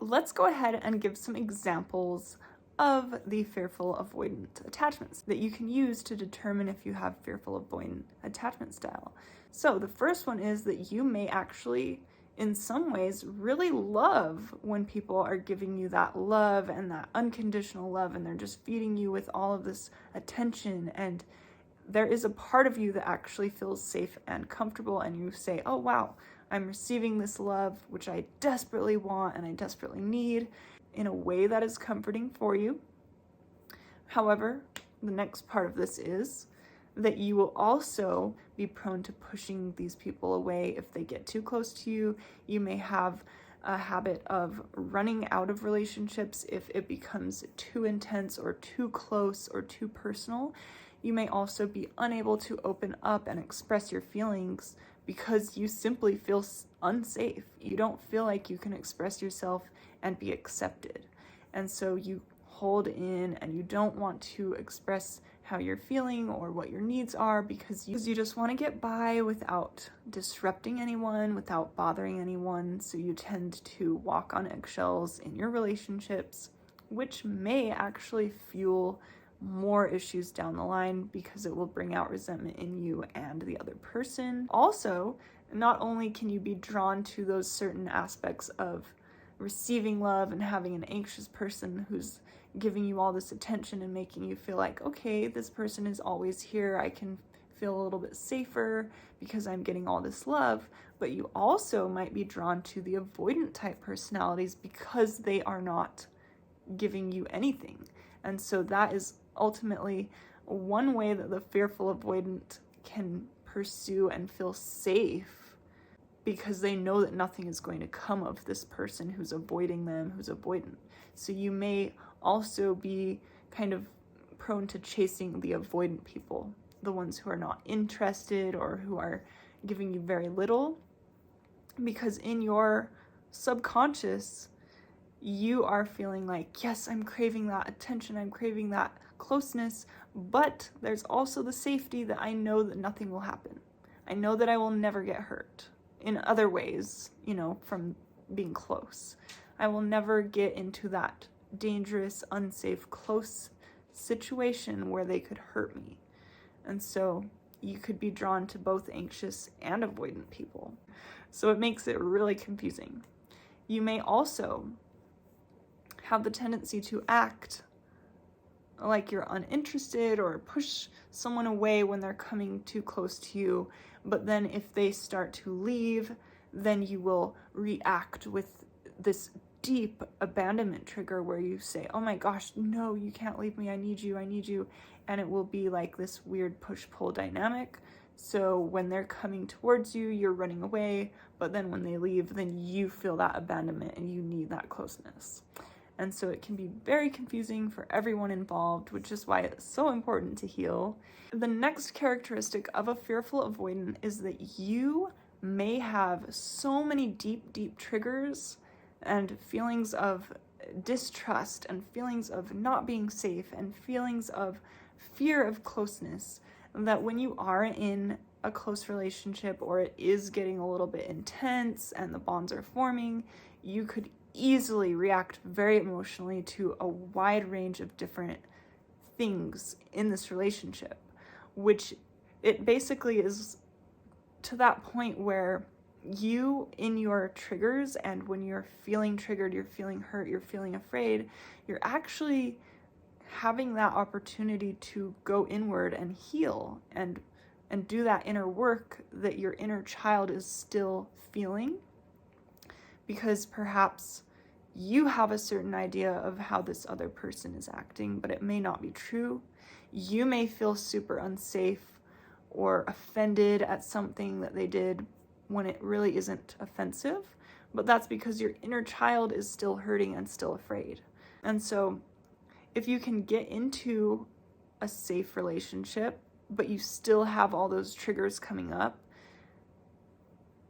Let's go ahead and give some examples of the fearful avoidant attachments that you can use to determine if you have fearful avoidant attachment style. So the first one is that you may actually, in some ways, really love when people are giving you that love and that unconditional love, and they're just feeding you with all of this attention, and there is a part of you that actually feels safe and comfortable, and you say, oh wow, I'm receiving this love, which I desperately want and I desperately need, in a way that is comforting for you. However, the next part of this is that you will also be prone to pushing these people away if they get too close to you. You may have a habit of running out of relationships if it becomes too intense or too close or too personal. You may also be unable to open up and express your feelings because you simply feel unsafe. You don't feel like you can express yourself and be accepted. And so you hold in and you don't want to express how you're feeling or what your needs are because you just want to get by without disrupting anyone, without bothering anyone. So you tend to walk on eggshells in your relationships, which may actually fuel more issues down the line because it will bring out resentment in you and the other person. Also, not only can you be drawn to those certain aspects of receiving love and having an anxious person who's giving you all this attention and making you feel like, okay, this person is always here, I can feel a little bit safer because I'm getting all this love, but you also might be drawn to the avoidant type personalities because they are not giving you anything. And so that is ultimately one way that the fearful avoidant can pursue and feel safe, because they know that nothing is going to come of this person who's avoiding them, who's avoidant. So you may also be kind of prone to chasing the avoidant people, the ones who are not interested or who are giving you very little, because in your subconscious, you are feeling like, yes, I'm craving that attention, I'm craving that closeness, but there's also the safety that I know that nothing will happen. I know that I will never get hurt in other ways, from being close. I will never get into that dangerous, unsafe, close situation where they could hurt me. And so you could be drawn to both anxious and avoidant people. So it makes it really confusing. You may also have the tendency to act like you're uninterested or push someone away when they're coming too close to you. But then if they start to leave, then you will react with this deep abandonment trigger where you say, oh my gosh, no, you can't leave me. I need you. I need you. And it will be like this weird push-pull dynamic. So when they're coming towards you, you're running away. But then when they leave, then you feel that abandonment and you need that closeness. And so it can be very confusing for everyone involved, which is why it's so important to heal. The next characteristic of a fearful avoidant is that you may have so many deep, deep triggers and feelings of distrust and feelings of not being safe and feelings of fear of closeness that when you are in a close relationship or it is getting a little bit intense and the bonds are forming, you could easily react very emotionally to a wide range of different things in this relationship, which it basically is to that point where you, in your triggers, and when you're feeling triggered, you're feeling hurt, you're feeling afraid, you're actually having that opportunity to go inward and heal and do that inner work that your inner child is still feeling, because perhaps you have a certain idea of how this other person is acting, but it may not be true. You may feel super unsafe or offended at something that they did when it really isn't offensive, but that's because your inner child is still hurting and still afraid. And so if you can get into a safe relationship, but you still have all those triggers coming up,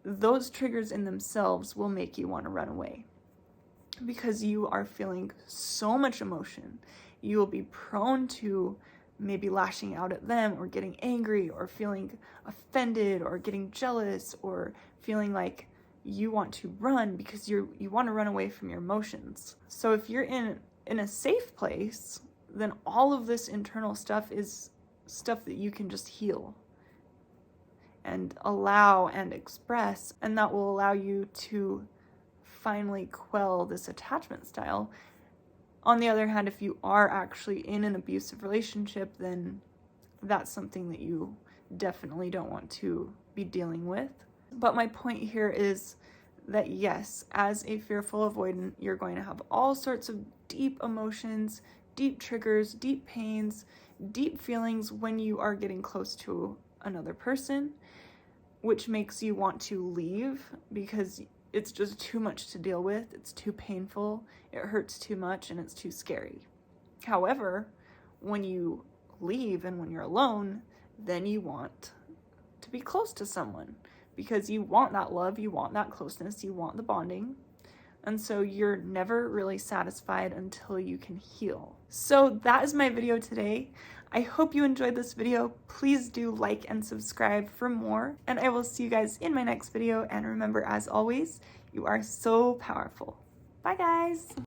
those triggers in themselves will make you want to run away because you are feeling so much emotion. You will be prone to maybe lashing out at them or getting angry or feeling offended or getting jealous or feeling like you want to run because you want to run away from your emotions. So if you're in a safe place, then all of this internal stuff is stuff that you can just heal and allow and express, and that will allow you to finally quell this attachment style. On the other hand, if you are actually in an abusive relationship, then that's something that you definitely don't want to be dealing with. But my point here is that yes, as a fearful avoidant, you're going to have all sorts of deep emotions, deep triggers, deep pains, deep feelings when you are getting close to another person, which makes you want to leave because it's just too much to deal with. It's too painful, it hurts too much, and it's too scary. However, when you leave and when you're alone, then you want to be close to someone because you want that love, you want that closeness, you want the bonding. And so you're never really satisfied until you can heal. So that is my video today. I hope you enjoyed this video. Please do like and subscribe for more, and I will see you guys in my next video. And remember, as always, you are so powerful. Bye guys.